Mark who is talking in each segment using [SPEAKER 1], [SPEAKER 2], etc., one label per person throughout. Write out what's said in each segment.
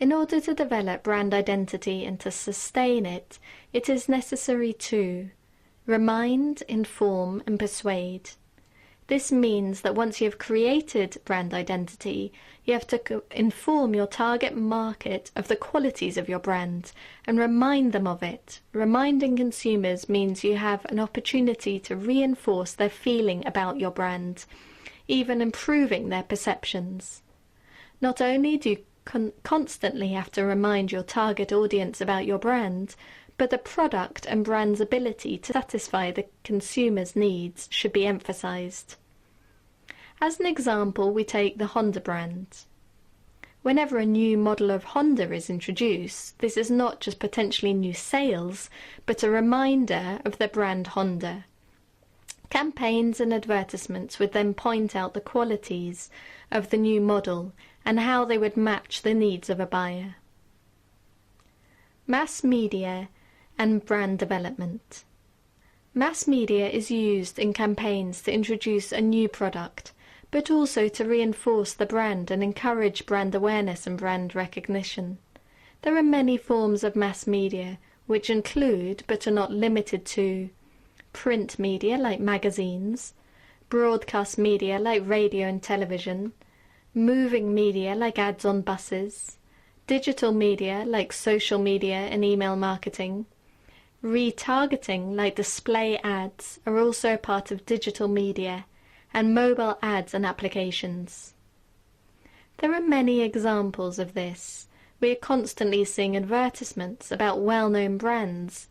[SPEAKER 1] In order to develop brand identity and to sustain it, it is necessary to remind, inform, and persuade. This means that once you have created brand identity, you have to inform your target market of the qualities of your brand and remind them of it. Reminding consumers means you have an opportunity to reinforce their feeling about your brand, even improving their perceptions. Not only do you constantly have to remind your target audience about your brand, but the product and brand's ability to satisfy the consumer's needs should be emphasized. As an example, we take the Honda brand. Whenever a new model of Honda is introduced, this is not just potentially new sales, but a reminder of the brand Honda. Campaigns and advertisements would then point out the qualities of the new model and how they would match the needs of a buyer. Mass media and brand development. Mass media is used in campaigns to introduce a new product, but also to reinforce the brand and encourage brand awareness and brand recognition. There are many forms of mass media, which include, but are not limited to, print media like magazines, broadcast media like radio and television, moving media like ads on buses, digital media like social media and email marketing. Retargeting like display ads are also a part of digital media, and mobile ads and applications. There are many examples of this. We are constantly seeing advertisements about well-known brands,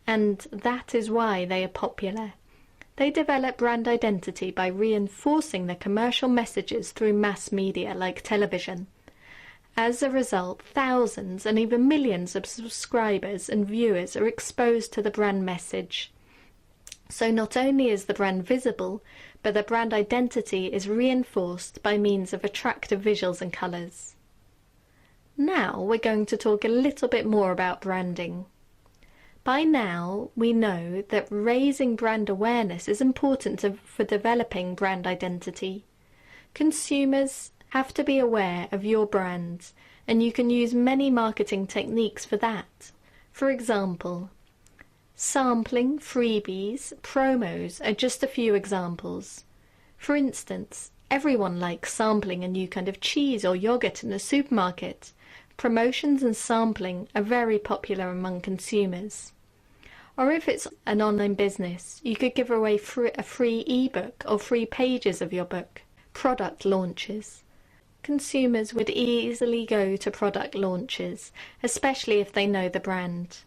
[SPEAKER 1] and that is why they are popular. They develop brand identity by reinforcing their commercial messages through mass media like television. As a result, thousands and even millions of subscribers and viewers are exposed to the brand message. So not only is the brand visible, but the brand identity is reinforced by means of attractive visuals and colours. Now we're going to talk a little bit more about branding. By now, we know that raising brand awareness is important for developing brand identity. Consumers have to be aware of your brand, and you can use many marketing techniques for that. For example, sampling, freebies, promos are just a few examples. For instance, everyone likes sampling a new kind of cheese or yogurt in a supermarket. Promotions and sampling are very popular among consumers. Or if it's an online business, you could give away a free ebook or free pages of your book. Product launches. Consumers would easily go to product launches, especially if they know the brand.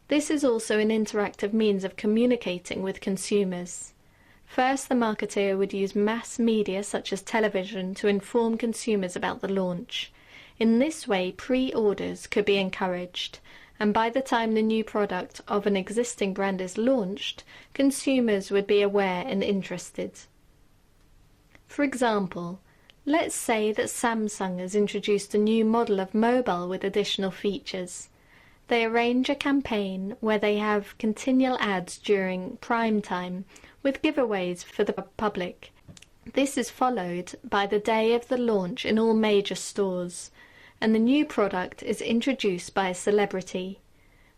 [SPEAKER 1] This is also an interactive means of communicating with consumers. First, the marketer would use mass media such as television to inform consumers about the launch. In this way, pre-orders could be encouraged, and by the time the new product of an existing brand is launched, consumers would be aware and interested. For example, let's say that Samsung has introduced a new model of mobile with additional features. They arrange a campaign where they have continual ads during prime time with giveaways for the public. This is followed by the day of the launch in all major stores, and the new product is introduced by a celebrity.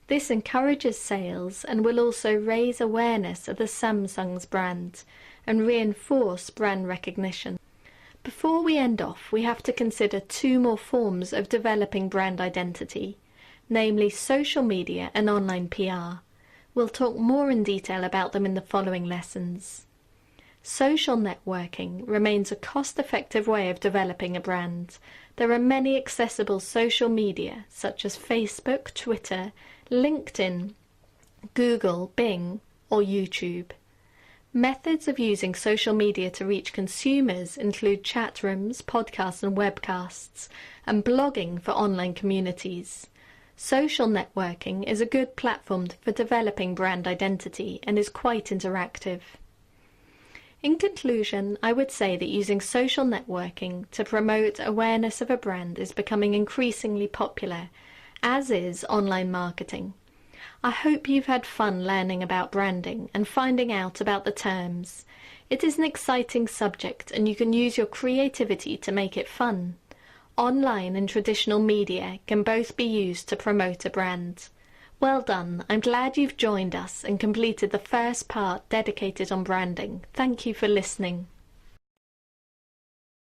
[SPEAKER 1] This encourages sales and will also raise awareness of the Samsung's brand and reinforce brand recognition. Before we end off, we have to consider two more forms of developing brand identity, namely social media and online PR. We'll talk more in detail about them in the following lessons. Social networking remains a cost-effective way of developing a brand. There are many accessible social media, such as Facebook, Twitter, LinkedIn, Google, Bing, or YouTube. Methods of using social media to reach consumers include chat rooms, podcasts and webcasts, and blogging for online communities. Social networking is a good platform for developing brand identity and is quite interactive. In conclusion, I would say that using social networking to promote awareness of a brand is becoming increasingly popular, as is online marketing. I hope you've had fun learning about branding and finding out about the terms. It is an exciting subject and you can use your creativity to make it fun. Online and traditional media can both be used to promote a brand. Well done. I'm glad you've joined us and completed the first part dedicated on branding. Thank you for listening.